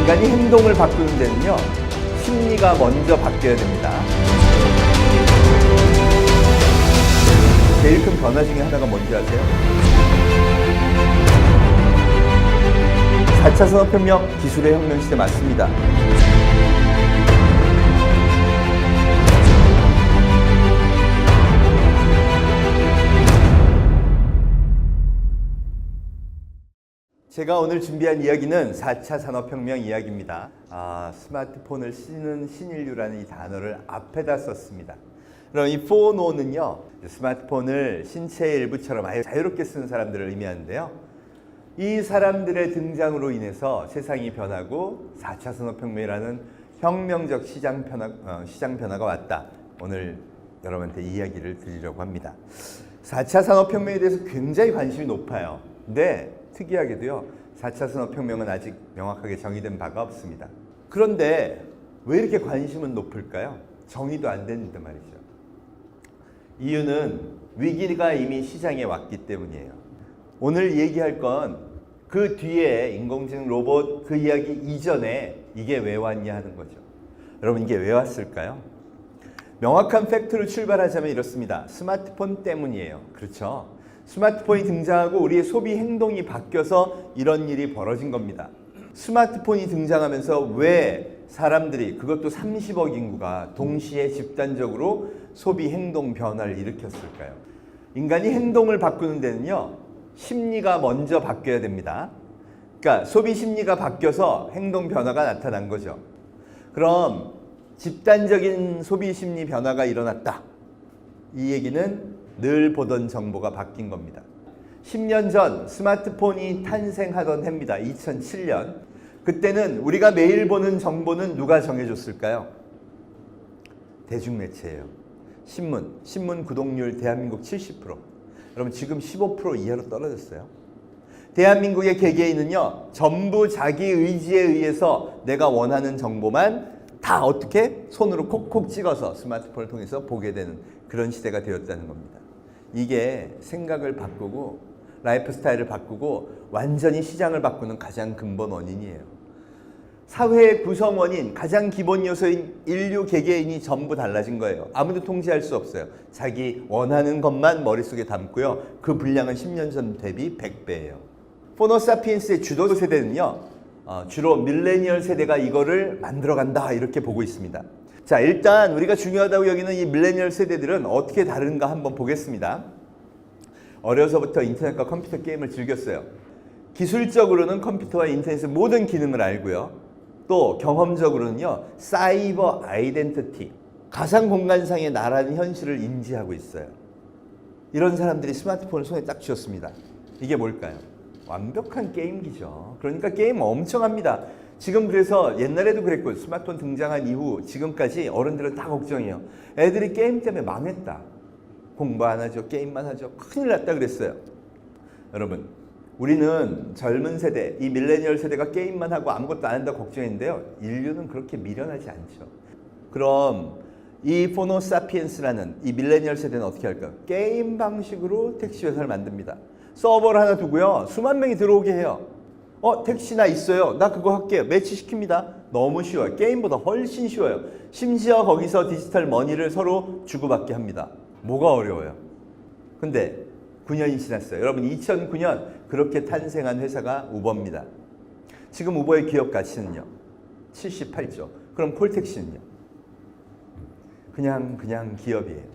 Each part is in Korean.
인간이 행동을 바꾸는 데는요, 심리가 먼저 바뀌어야 됩니다. 제일 큰 변화 중에 하나가 뭔지 아세요? 4차 산업혁명, 기술의 혁명 시대 맞습니다. 제가 오늘 준비한 이야기는 4차 산업혁명 이야기입니다. 스마트폰을 쓰는 신인류라는 이 단어를 앞에다 썼습니다. 그럼 이 4No는요, 스마트폰을 신체의 일부처럼 아주 자유롭게 쓰는 사람들을 의미하는데요. 이 사람들의 등장으로 인해서 세상이 변하고 4차 산업혁명이라는 혁명적 시장 변화가 왔다. 오늘 여러분한테 이야기를 드리려고 합니다. 4차 산업혁명에 대해서 굉장히 관심이 높아요. 근데 특이하게도요, 4차 산업혁명은 아직 명확하게 정의된 바가 없습니다. 그런데 왜 이렇게 관심은 높을까요? 정의도 안 됐는데 말이죠. 이유는 위기가 이미 시장에 왔기 때문이에요. 오늘 얘기할 건 그 뒤에 인공지능 로봇 그 이야기 이전에 이게 왜 왔냐 하는 거죠. 여러분, 이게 왜 왔을까요? 명확한 팩트로 출발하자면 이렇습니다. 스마트폰 때문이에요. 그렇죠? 스마트폰이 등장하고 우리의 소비 행동이 바뀌어서 이런 일이 벌어진 겁니다. 스마트폰이 등장하면서 왜 사람들이, 그것도 30억 인구가 동시에 집단적으로 소비 행동 변화를 일으켰을까요? 인간이 행동을 바꾸는 데는요, 심리가 먼저 바뀌어야 됩니다. 그러니까 소비 심리가 바뀌어서 행동 변화가 나타난 거죠. 그럼 집단적인 소비 심리 변화가 일어났다. 이 얘기는 늘 보던 정보가 바뀐 겁니다. 10년 전 스마트폰이 탄생하던 해입니다. 2007년. 그때는 우리가 매일 보는 정보는 누가 정해줬을까요? 대중매체예요. 신문 구독률 대한민국 70%. 여러분, 지금 15% 이하로 떨어졌어요. 대한민국의 개개인은요, 전부 자기 의지에 의해서 내가 원하는 정보만 다 어떻게 손으로 콕콕 찍어서 스마트폰을 통해서 보게 되는 그런 시대가 되었다는 겁니다. 이게 생각을 바꾸고 라이프 스타일을 바꾸고 완전히 시장을 바꾸는 가장 근본 원인이에요. 사회의 구성 원인, 가장 기본 요소인 인류 개개인이 전부 달라진 거예요. 아무도 통제할 수 없어요. 자기 원하는 것만 머릿속에 담고요. 그 분량은 10년 전 대비 100배예요. 호모사피엔스의 주도 세대는요, 주로 밀레니얼 세대가 이거를 만들어간다 이렇게 보고 있습니다. 자, 일단 우리가 중요하다고 여기는 이 밀레니얼 세대들은 어떻게 다른가 한번 보겠습니다. 어려서부터 인터넷과 컴퓨터 게임을 즐겼어요. 기술적으로는 컴퓨터와 인터넷의 모든 기능을 알고요. 또 경험적으로는요, 사이버 아이덴티티, 가상 공간상의 나라는 현실을 인지하고 있어요. 이런 사람들이 스마트폰을 손에 딱 쥐었습니다. 이게 뭘까요? 완벽한 게임기죠. 그러니까 게임 엄청 합니다. 지금 그래서 옛날에도 그랬고 스마트폰 등장한 이후 지금까지 어른들은 다 걱정해요. 애들이 게임 때문에 망했다. 공부 안 하죠. 게임만 하죠. 큰일 났다 그랬어요. 여러분, 우리는 젊은 세대, 이 밀레니얼 세대가 게임만 하고 아무것도 안 한다고 걱정했는데요. 인류는 그렇게 미련하지 않죠. 그럼 이 호모사피엔스라는 이 밀레니얼 세대는 어떻게 할까요? 게임 방식으로 택시 회사를 만듭니다. 서버를 하나 두고요, 수만 명이 들어오게 해요. 택시 나 있어요. 나 그거 할게요. 매치시킵니다. 너무 쉬워요. 게임보다 훨씬 쉬워요. 심지어 거기서 디지털 머니를 서로 주고받게 합니다. 뭐가 어려워요? 근데 9년이 지났어요. 여러분, 2009년 그렇게 탄생한 회사가 우버입니다. 지금 우버의 기업 가치는요, 78조. 그럼 콜택시는요? 그냥 기업이에요.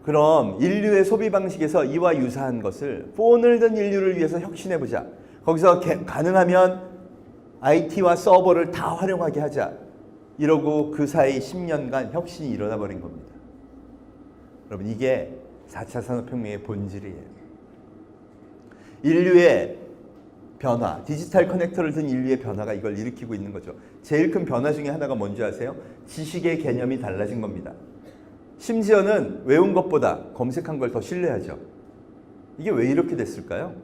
그럼 인류의 소비 방식에서 이와 유사한 것을 폰을 든 인류를 위해서 혁신해보자. 거기서 가능하면 IT와 서버를 다 활용하게 하자. 이러고 그 사이 10년간 혁신이 일어나 버린 겁니다. 여러분, 이게 4차 산업혁명의 본질이에요. 인류의 변화, 디지털 커넥터를 든 인류의 변화가 이걸 일으키고 있는 거죠. 제일 큰 변화 중에 하나가 뭔지 아세요? 지식의 개념이 달라진 겁니다. 심지어는 외운 것보다 검색한 걸 더 신뢰하죠. 이게 왜 이렇게 됐을까요?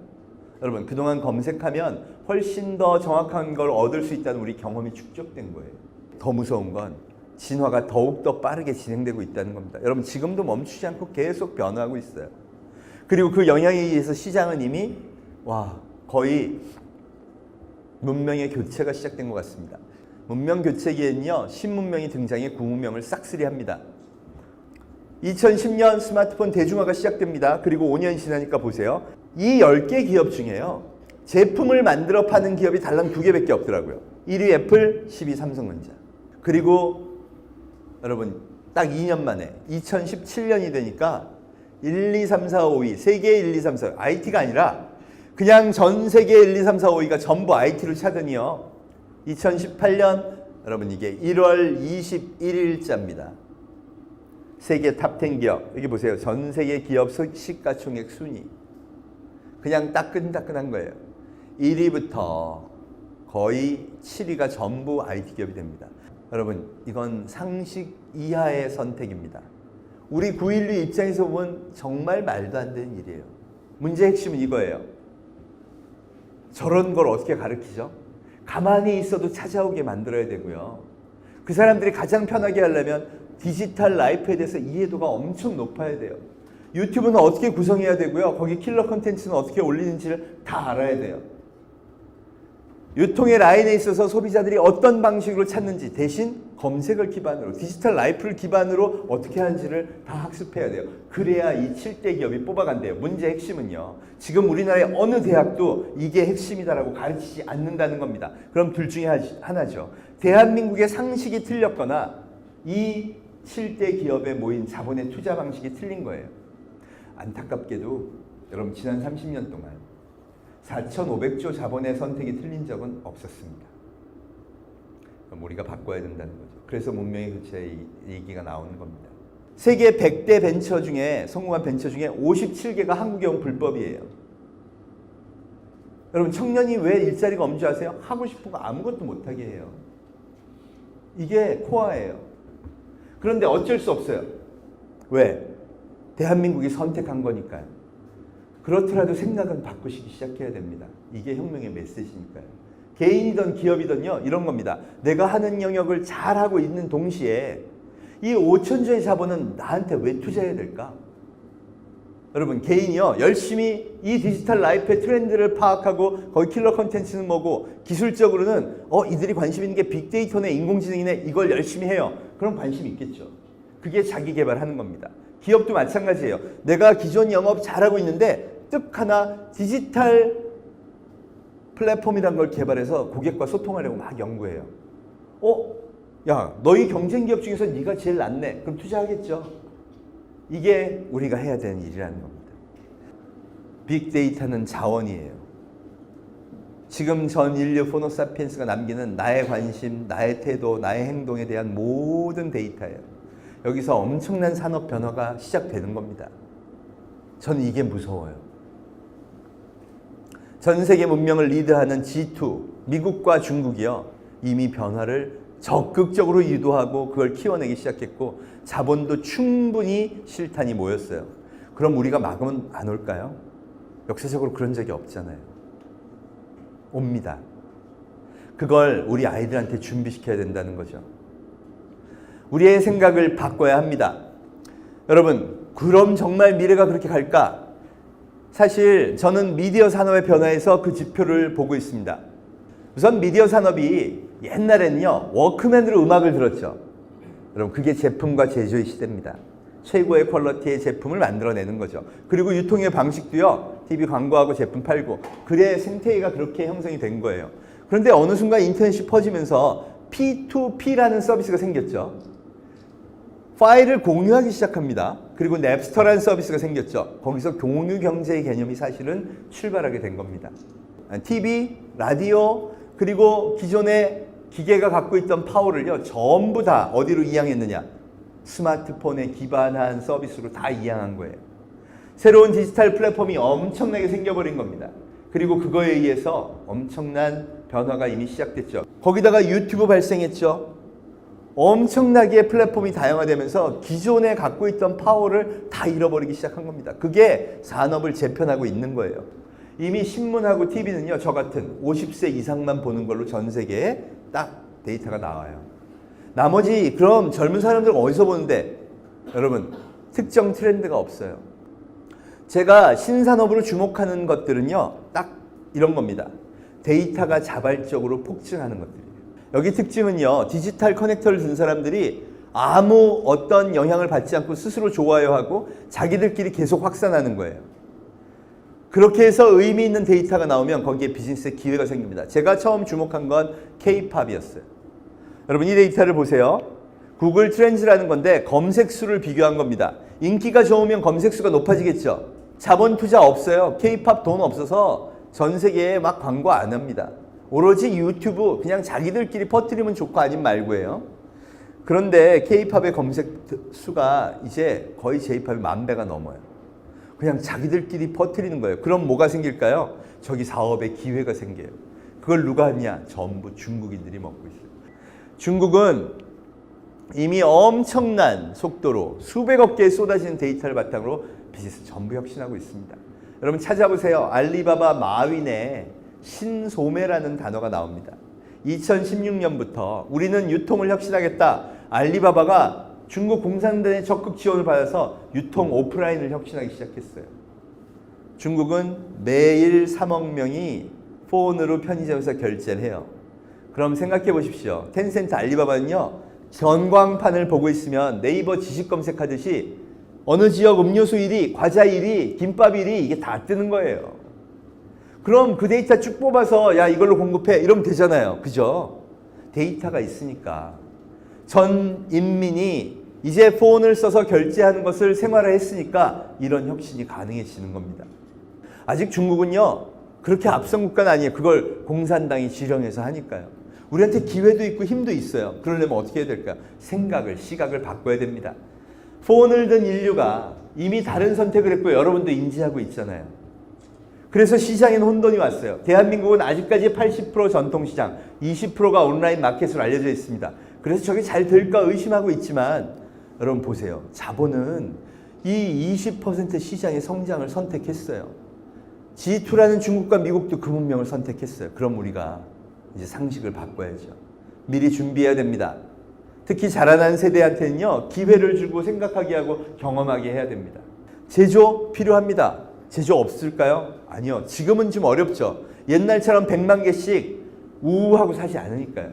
여러분, 그동안 검색하면 훨씬 더 정확한 걸 얻을 수 있다는 우리 경험이 축적된 거예요. 더 무서운 건 진화가 더욱더 빠르게 진행되고 있다는 겁니다. 여러분, 지금도 멈추지 않고 계속 변화하고 있어요. 그리고 그 영향에 의해서 시장은 이미 거의 문명의 교체가 시작된 것 같습니다. 문명 교체기에는요, 신문명이 등장해 구문명을 싹쓸이합니다. 2010년 스마트폰 대중화가 시작됩니다. 그리고 5년 지나니까 보세요. 이 10개 기업 중에요, 제품을 만들어 파는 기업이 달랑 2개밖에 없더라고요. 1위 애플, 10위 삼성전자. 그리고 여러분 딱 2년 만에 2017년이 되니까 1, 2, 3, 4, 5위, 세계 1, 2, 3, 4, IT가 아니라 그냥 전 세계 1, 2, 3, 4, 5위가 전부 IT를 차더니요, 2018년 여러분 이게 1월 21일자입니다. 세계 탑10 기업. 여기 보세요. 전 세계 기업 시가총액 순위. 그냥 따끈따끈한 거예요. 1위부터 거의 7위가 전부 IT 기업이 됩니다. 여러분 이건 상식 이하의 선택입니다. 우리 9.16 입장에서 보면 정말 말도 안 되는 일이에요. 문제의 핵심은 이거예요. 저런 걸 어떻게 가르치죠? 가만히 있어도 찾아오게 만들어야 되고요. 그 사람들이 가장 편하게 하려면 디지털 라이프에 대해서 이해도가 엄청 높아야 돼요. 유튜브는 어떻게 구성해야 되고요. 거기 킬러 콘텐츠는 어떻게 올리는지를 다 알아야 돼요. 유통의 라인에 있어서 소비자들이 어떤 방식으로 찾는지 대신 검색을 기반으로, 디지털 라이프를 기반으로 어떻게 하는지를 다 학습해야 돼요. 그래야 이 7대 기업이 뽑아간대요. 문제의 핵심은요, 지금 우리나라의 어느 대학도 이게 핵심이다라고 가르치지 않는다는 겁니다. 그럼 둘 중에 하나죠. 대한민국의 상식이 틀렸거나 이 7대 기업에 모인 자본의 투자 방식이 틀린 거예요. 안타깝게도 여러분 지난 30년 동안 4,500조 자본의 선택이 틀린 적은 없었습니다. 그럼 우리가 바꿔야 된다는 거죠. 그래서 문명의 교체 얘기가 나오는 겁니다. 세계 100대 벤처 중에, 성공한 벤처 중에 57개가 한국에 온 불법이에요. 여러분 청년이 왜 일자리가 없는 줄 아세요? 하고 싶은 거 아무것도 못하게 해요. 이게 코어예요. 그런데 어쩔 수 없어요. 왜? 대한민국이 선택한 거니까요. 그렇더라도 생각은 바꾸시기 시작해야 됩니다. 이게 혁명의 메시지니까요. 개인이든 기업이든요, 이런 겁니다. 내가 하는 영역을 잘하고 있는 동시에 이 5천조의 자본은 나한테 왜 투자해야 될까? 여러분 개인이요, 열심히 이 디지털 라이프의 트렌드를 파악하고 거기 킬러 컨텐츠는 뭐고, 기술적으로는 이들이 관심 있는 게 빅데이터네, 인공지능이네, 이걸 열심히 해요. 그럼 관심이 있겠죠. 그게 자기 개발하는 겁니다. 기업도 마찬가지예요. 내가 기존 영업 잘하고 있는데 뜻 하나 디지털 플랫폼이라는 걸 개발해서 고객과 소통하려고 막 연구해요. 야, 너희 경쟁 기업 중에서 네가 제일 낫네. 그럼 투자하겠죠. 이게 우리가 해야 되는 일이라는 겁니다. 빅데이터는 자원이에요. 지금 전 인류 호모사피엔스가 남기는 나의 관심, 나의 태도, 나의 행동에 대한 모든 데이터예요. 여기서 엄청난 산업 변화가 시작되는 겁니다. 저는 이게 무서워요. 전 세계 문명을 리드하는 G2, 미국과 중국이요, 이미 변화를 적극적으로 유도하고 그걸 키워내기 시작했고, 자본도 충분히 실탄이 모였어요. 그럼 우리가 막으면 안 올까요? 역사적으로 그런 적이 없잖아요. 옵니다. 그걸 우리 아이들한테 준비시켜야 된다는 거죠. 우리의 생각을 바꿔야 합니다. 여러분, 그럼 정말 미래가 그렇게 갈까? 사실 저는 미디어 산업의 변화에서 그 지표를 보고 있습니다. 우선 미디어 산업이 옛날에는요, 워크맨으로 음악을 들었죠. 여러분, 그게 제품과 제조의 시대입니다. 최고의 퀄리티의 제품을 만들어내는 거죠. 그리고 유통의 방식도요, TV 광고하고 제품 팔고, 그래 생태계가 그렇게 형성이 된 거예요. 그런데 어느 순간 인터넷이 퍼지면서 P2P라는 서비스가 생겼죠. 파일을 공유하기 시작합니다. 그리고 냅스터라는 서비스가 생겼죠. 거기서 공유 경제의 개념이 사실은 출발하게 된 겁니다. TV, 라디오, 그리고 기존의 기계가 갖고 있던 파워를요, 전부 다 어디로 이양했느냐? 스마트폰에 기반한 서비스로 다 이양한 거예요. 새로운 디지털 플랫폼이 엄청나게 생겨버린 겁니다. 그리고 그거에 의해서 엄청난 변화가 이미 시작됐죠. 거기다가 유튜브 발생했죠. 엄청나게 플랫폼이 다양화되면서 기존에 갖고 있던 파워를 다 잃어버리기 시작한 겁니다. 그게 산업을 재편하고 있는 거예요. 이미 신문하고 TV는요, 저 같은 50세 이상만 보는 걸로 전 세계에 딱 데이터가 나와요. 나머지 그럼 젊은 사람들은 어디서 보는데? 여러분, 특정 트렌드가 없어요. 제가 신산업으로 주목하는 것들은요, 딱 이런 겁니다. 데이터가 자발적으로 폭증하는 것들이에요. 여기 특징은요, 디지털 커넥터를 든 사람들이 아무 어떤 영향을 받지 않고 스스로 좋아요하고 자기들끼리 계속 확산하는 거예요. 그렇게 해서 의미 있는 데이터가 나오면 거기에 비즈니스의 기회가 생깁니다. 제가 처음 주목한 건 K-팝이었어요. 여러분 이 데이터를 보세요. 구글 트렌즈라는 건데 검색수를 비교한 겁니다. 인기가 좋으면 검색수가 높아지겠죠. 자본 투자 없어요. K-팝 돈 없어서 전 세계에 막 광고 안 합니다. 오로지 유튜브 그냥 자기들끼리 퍼뜨리면 좋고 아님 말고예요. 그런데 K-팝의 검색 수가 이제 거의 J-팝이 10,000배가 넘어요. 그냥 자기들끼리 퍼뜨리는 거예요. 그럼 뭐가 생길까요? 저기 사업의 기회가 생겨요. 그걸 누가 하냐? 전부 중국인들이 먹고 있어요. 중국은 이미 엄청난 속도로 수백억 개의 쏟아지는 데이터를 바탕으로 비즈니스 전부 혁신하고 있습니다. 여러분 찾아보세요. 알리바바 마윈에 신소매라는 단어가 나옵니다. 2016년부터 우리는 유통을 혁신하겠다. 알리바바가 중국 공산당의 적극 지원을 받아서 유통 오프라인을 혁신하기 시작했어요. 중국은 매일 3억 명이 폰으로 편의점에서 결제를 해요. 그럼 생각해 보십시오. 텐센트 알리바바는요, 전광판을 보고 있으면 네이버 지식 검색하듯이 어느 지역 음료수 1위, 과자 1위, 김밥 1위 이게 다 뜨는 거예요. 그럼 그 데이터 쭉 뽑아서 야 이걸로 공급해 이러면 되잖아요. 그죠? 데이터가 있으니까 전 인민이 이제 폰을 써서 결제하는 것을 생활화했으니까 이런 혁신이 가능해지는 겁니다. 아직 중국은요 그렇게 앞선 국가는 아니에요. 그걸 공산당이 지령해서 하니까요. 우리한테 기회도 있고 힘도 있어요. 그러려면 어떻게 해야 될까요? 생각을, 시각을 바꿔야 됩니다. 폰을 든 인류가 이미 다른 선택을 했고 여러분도 인지하고 있잖아요. 그래서 시장에는 혼돈이 왔어요. 대한민국은 아직까지 80% 전통시장, 20%가 온라인 마켓으로 알려져 있습니다. 그래서 저게 잘 될까 의심하고 있지만 여러분 보세요. 자본은 이 20% 시장의 성장을 선택했어요. G2라는 중국과 미국도 그 문명을 선택했어요. 그럼 우리가 이제 상식을 바꿔야죠. 미리 준비해야 됩니다. 특히 자라난 세대한테는요, 기회를 주고 생각하게 하고 경험하게 해야 됩니다. 제조 필요합니다. 제조 없을까요? 아니요. 지금은 좀 어렵죠. 옛날처럼 100만 개씩 우우하고 사지 않으니까요.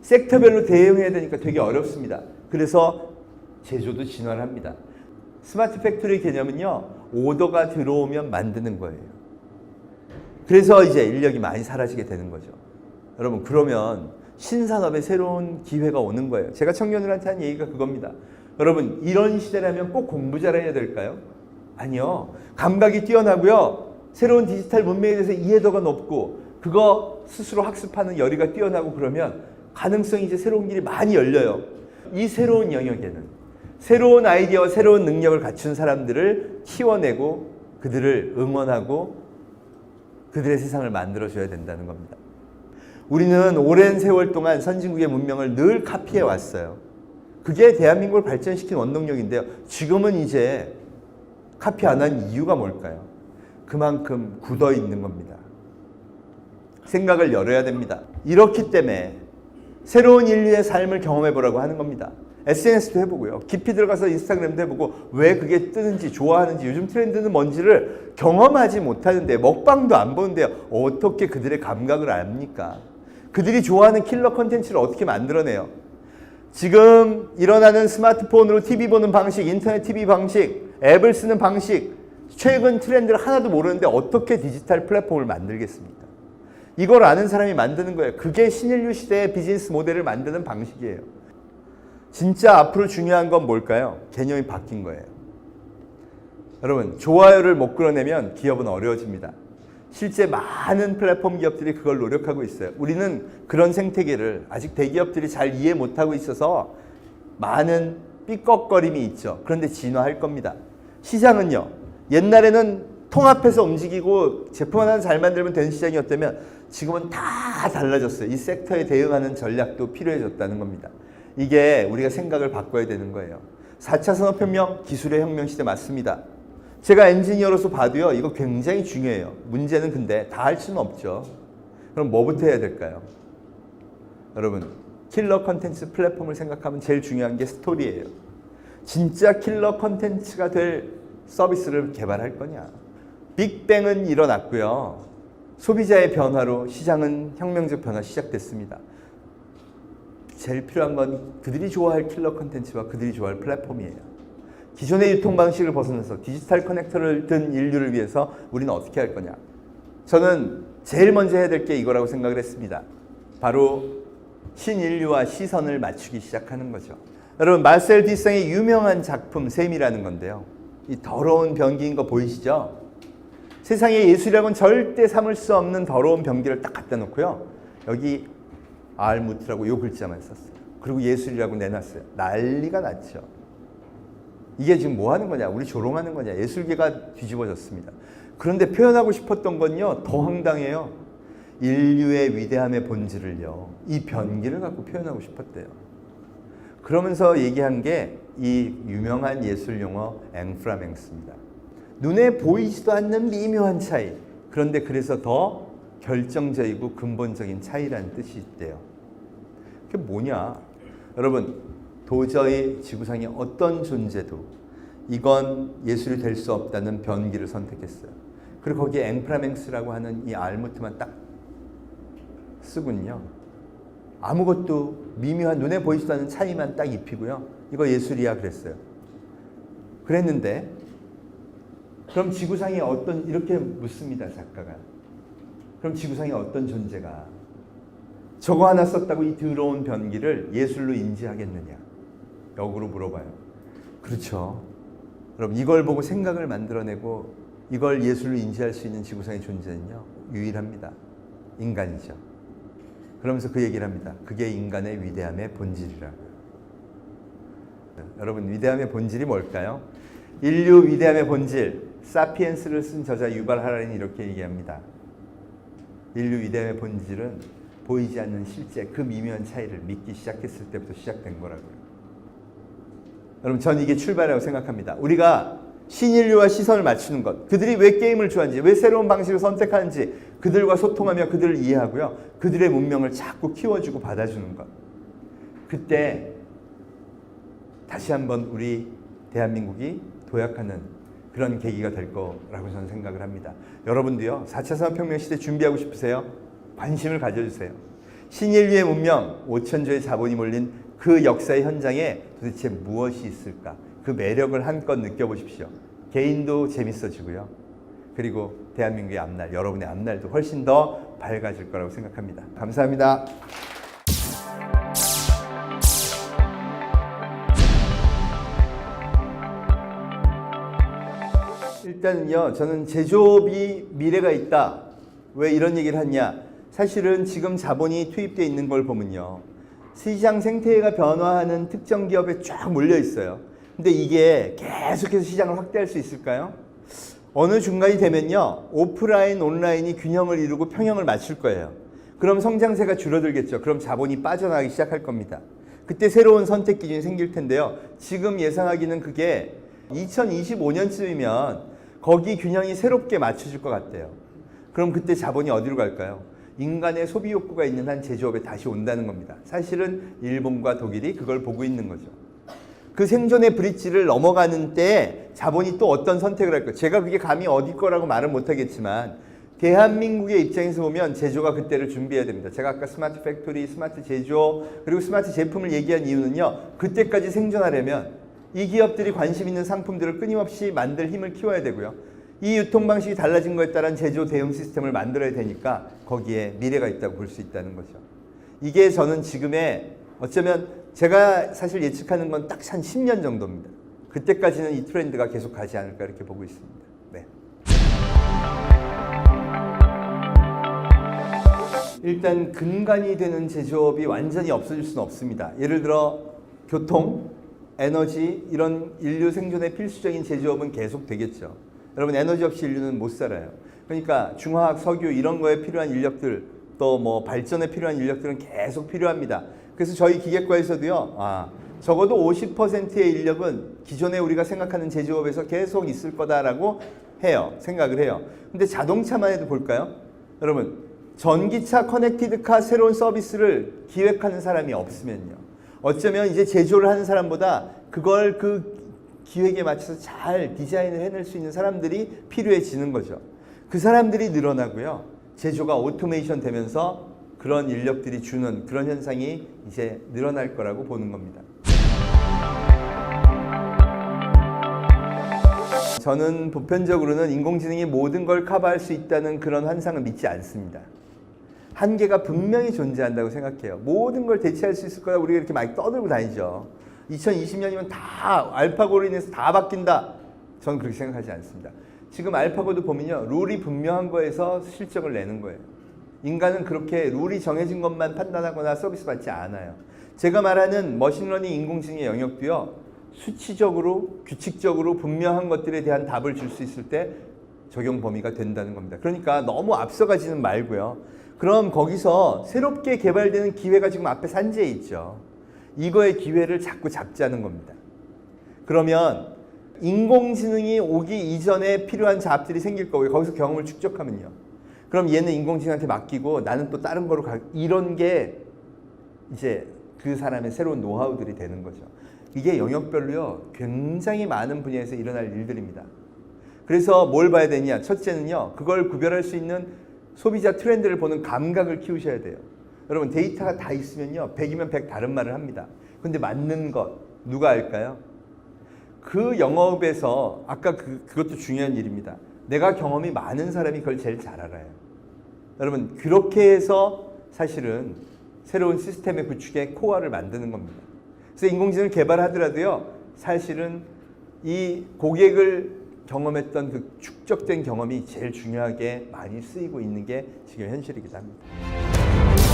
섹터별로 대응해야 되니까 되게 어렵습니다. 그래서 제조도 진화를 합니다. 스마트 팩토리 개념은요, 오더가 들어오면 만드는 거예요. 그래서 이제 인력이 많이 사라지게 되는 거죠. 여러분 그러면 신산업에 새로운 기회가 오는 거예요. 제가 청년들한테 한 얘기가 그겁니다. 여러분 이런 시대라면 꼭 공부 잘해야 될까요? 아니요. 감각이 뛰어나고요. 새로운 디지털 문명에 대해서 이해도가 높고 그거 스스로 학습하는 열의가 뛰어나고 그러면 가능성이 이제 새로운 길이 많이 열려요. 이 새로운 영역에는 새로운 아이디어와 새로운 능력을 갖춘 사람들을 키워내고 그들을 응원하고 그들의 세상을 만들어줘야 된다는 겁니다. 우리는 오랜 세월 동안 선진국의 문명을 늘 카피해 왔어요. 그게 대한민국을 발전시킨 원동력인데요. 지금은 이제 카피 안 한 이유가 뭘까요? 그만큼 굳어 있는 겁니다. 생각을 열어야 됩니다. 이렇기 때문에 새로운 인류의 삶을 경험해 보라고 하는 겁니다. SNS도 해보고요. 깊이 들어가서 인스타그램도 해보고 왜 그게 뜨는지 좋아하는지 요즘 트렌드는 뭔지를 경험하지 못하는데 먹방도 안 보는데요. 어떻게 그들의 감각을 압니까? 그들이 좋아하는 킬러 콘텐츠를 어떻게 만들어내요? 지금 일어나는 스마트폰으로 TV 보는 방식, 인터넷 TV 방식, 앱을 쓰는 방식, 최근 트렌드를 하나도 모르는데 어떻게 디지털 플랫폼을 만들겠습니까? 이걸 아는 사람이 만드는 거예요. 그게 신인류 시대의 비즈니스 모델을 만드는 방식이에요. 진짜 앞으로 중요한 건 뭘까요? 개념이 바뀐 거예요. 여러분, 좋아요를 못 끌어내면 기업은 어려워집니다. 실제 많은 플랫폼 기업들이 그걸 노력하고 있어요. 우리는 그런 생태계를 아직 대기업들이 잘 이해 못하고 있어서 많은 삐걱거림이 있죠. 그런데 진화할 겁니다. 시장은요, 옛날에는 통합해서 움직이고 제품 하나 잘 만들면 되는 시장이었다면 지금은 다 달라졌어요. 이 섹터에 대응하는 전략도 필요해졌다는 겁니다. 이게 우리가 생각을 바꿔야 되는 거예요. 4차 산업혁명, 기술의 혁명 시대 맞습니다. 제가 엔지니어로서 봐도요, 이거 굉장히 중요해요. 문제는 근데 다 할 수는 없죠. 그럼 뭐부터 해야 될까요? 여러분, 킬러 컨텐츠 플랫폼을 생각하면 제일 중요한 게 스토리예요. 진짜 킬러 컨텐츠가 될 서비스를 개발할 거냐. 빅뱅은 일어났고요. 소비자의 변화로 시장은 혁명적 변화 시작됐습니다. 제일 필요한 건 그들이 좋아할 킬러 콘텐츠와 그들이 좋아할 플랫폼이에요. 기존의 유통 방식을 벗어나서 디지털 커넥터를 든 인류를 위해서 우리는 어떻게 할 거냐. 저는 제일 먼저 해야 될 게 이거라고 생각을 했습니다. 바로 신인류와 시선을 맞추기 시작하는 거죠. 여러분, 마셀 디상의 유명한 작품 셈이라는 건데요. 이 더러운 변기인 거 보이시죠? 세상에 예술이라고는 절대 삼을 수 없는 더러운 변기를 딱 갖다 놓고요. 여기 알무트라고 이 글자만 썼어요. 그리고 예술이라고 내놨어요. 난리가 났죠. 이게 지금 뭐 하는 거냐? 우리 조롱하는 거냐? 예술계가 뒤집어졌습니다. 그런데 표현하고 싶었던 건요, 더 황당해요. 인류의 위대함의 본질을요, 이 변기를 갖고 표현하고 싶었대요. 그러면서 얘기한 게 이 유명한 예술 용어 앵프라맹스입니다. 눈에 보이지도 않는 미묘한 차이. 그런데 그래서 더 결정적이고 근본적인 차이라는 뜻이 있대요. 그게 뭐냐? 여러분, 도저히 지구상의 어떤 존재도 이건 예술이 될 수 없다는 변기를 선택했어요. 그리고 거기에 앵프라맹스라고 하는 이 알무트만 딱 쓰군요. 아무것도 미묘한 눈에 보이지도 않는 차이만 딱 입히고요. 이거 예술이야 그랬어요. 그랬는데 그럼 지구상에 어떤, 이렇게 묻습니다, 작가가. 그럼 지구상에 어떤 존재가 저거 하나 썼다고 이 더러운 변기를 예술로 인지하겠느냐? 역으로 물어봐요. 그렇죠. 여러분, 이걸 보고 생각을 만들어내고 이걸 예술로 인지할 수 있는 지구상의 존재는요, 유일합니다. 인간이죠. 그러면서 그 얘기를 합니다. 그게 인간의 위대함의 본질이라고요. 여러분, 위대함의 본질이 뭘까요? 인류 위대함의 본질, 사피엔스를 쓴 저자 유발 하라린이 이렇게 얘기합니다. 인류 위대함의 본질은 보이지 않는 실제 그 미묘한 차이를 믿기 시작했을 때부터 시작된 거라고요. 여러분, 전 이게 출발이라고 생각합니다. 우리가 신인류와 시선을 맞추는 것, 그들이 왜 게임을 좋아하는지, 왜 새로운 방식을 선택하는지 그들과 소통하며 그들을 이해하고요, 그들의 문명을 자꾸 키워주고 받아주는 것. 그때 다시 한번 우리 대한민국이 도약하는 그런 계기가 될 거라고 저는 생각을 합니다. 여러분도요, 4차 산업혁명 시대 준비하고 싶으세요? 관심을 가져주세요. 신인류의 문명, 5천조의 자본이 몰린 그 역사의 현장에 도대체 무엇이 있을까? 그 매력을 한껏 느껴보십시오. 개인도 재밌어지고요. 그리고 대한민국의 앞날, 여러분의 앞날도 훨씬 더 밝아질 거라고 생각합니다. 감사합니다. 일단은요, 저는 제조업이 미래가 있다. 왜 이런 얘기를 하냐? 사실은 지금 자본이 투입되어 있는 걸 보면요, 시장 생태계가 변화하는 특정 기업에 쫙 몰려 있어요. 근데 이게 계속해서 시장을 확대할 수 있을까요? 어느 중간이 되면요, 오프라인, 온라인이 균형을 이루고 평형을 맞출 거예요. 그럼 성장세가 줄어들겠죠. 그럼 자본이 빠져나가기 시작할 겁니다. 그때 새로운 선택 기준이 생길 텐데요. 지금 예상하기는 그게 2025년쯤이면 거기 균형이 새롭게 맞춰질 것 같아요. 그럼 그때 자본이 어디로 갈까요? 인간의 소비 욕구가 있는 한 제조업에 다시 온다는 겁니다. 사실은 일본과 독일이 그걸 보고 있는 거죠. 그 생존의 브릿지를 넘어가는 때 자본이 또 어떤 선택을 할까요? 제가 그게 감히 어디 거라고 말은 못하겠지만 대한민국의 입장에서 보면 제조가 그때를 준비해야 됩니다. 제가 아까 스마트 팩토리, 스마트 제조, 그리고 스마트 제품을 얘기한 이유는요, 그때까지 생존하려면 이 기업들이 관심 있는 상품들을 끊임없이 만들 힘을 키워야 되고요, 이 유통 방식이 달라진 거에 따른 제조 대응 시스템을 만들어야 되니까 거기에 미래가 있다고 볼 수 있다는 거죠. 이게 저는 지금의, 어쩌면 제가 사실 예측하는 건 딱 한 10년 정도입니다. 그때까지는 이 트렌드가 계속 가지 않을까 이렇게 보고 있습니다. 네. 일단 근간이 되는 제조업이 완전히 없어질 수는 없습니다. 예를 들어 교통, 에너지, 이런 인류 생존에 필수적인 제조업은 계속 되겠죠. 여러분, 에너지 없이 인류는 못 살아요. 그러니까 중화학, 석유 이런 거에 필요한 인력들, 또 뭐 발전에 필요한 인력들은 계속 필요합니다. 그래서 저희 기계과에서도요, 적어도 50%의 인력은 기존에 우리가 생각하는 제조업에서 계속 있을 거다라고 해요. 생각을 해요. 근데 자동차만 해도 볼까요? 여러분, 전기차, 커넥티드카 새로운 서비스를 기획하는 사람이 없으면요, 어쩌면 이제 제조를 하는 사람보다 그걸 그 기획에 맞춰서 잘 디자인을 해낼 수 있는 사람들이 필요해지는 거죠. 그 사람들이 늘어나고요, 제조가 오토메이션 되면서 그런 인력들이 주는 그런 현상이 이제 늘어날 거라고 보는 겁니다. 저는 보편적으로는 인공지능이 모든 걸 커버할 수 있다는 그런 환상을 믿지 않습니다. 한계가 분명히 존재한다고 생각해요. 모든 걸 대체할 수 있을 거다 우리가 이렇게 많이 떠들고 다니죠. 2020년이면 다 알파고로 인해서 다 바뀐다. 저는 그렇게 생각하지 않습니다. 지금 알파고도 보면요, 룰이 분명한 거에서 실적을 내는 거예요. 인간은 그렇게 룰이 정해진 것만 판단하거나 서비스 받지 않아요. 제가 말하는 머신러닝 인공지능의 영역도요, 수치적으로 규칙적으로 분명한 것들에 대한 답을 줄 수 있을 때 적용 범위가 된다는 겁니다. 그러니까 너무 앞서가지는 말고요. 그럼 거기서 새롭게 개발되는 기회가 지금 앞에 산재해 있죠. 이거의 기회를 자꾸 잡자는 겁니다. 그러면 인공지능이 오기 이전에 필요한 잡들이 생길 거고요. 거기서 경험을 축적하면요. 그럼 얘는 인공지능한테 맡기고 나는 또 다른 거로 가. 이런 게 이제 그 사람의 새로운 노하우들이 되는 거죠. 이게 영역별로요, 굉장히 많은 분야에서 일어날 일들입니다. 그래서 뭘 봐야 되냐? 첫째는요, 그걸 구별할 수 있는 소비자 트렌드를 보는 감각을 키우셔야 돼요. 여러분, 데이터가 다 있으면요, 100이면 100 다른 말을 합니다. 근데 맞는 것 누가 알까요? 그 영업에서 아까 그것도 중요한 일입니다. 내가 경험이 많은 사람이 그걸 제일 잘 알아요. 여러분, 그렇게 해서 사실은 새로운 시스템의 구축에 코어를 만드는 겁니다. 그래서 인공지능을 개발하더라도요, 사실은 이 고객을 경험했던 그 축적된 경험이 제일 중요하게 많이 쓰이고 있는 게 지금 현실이기도 합니다.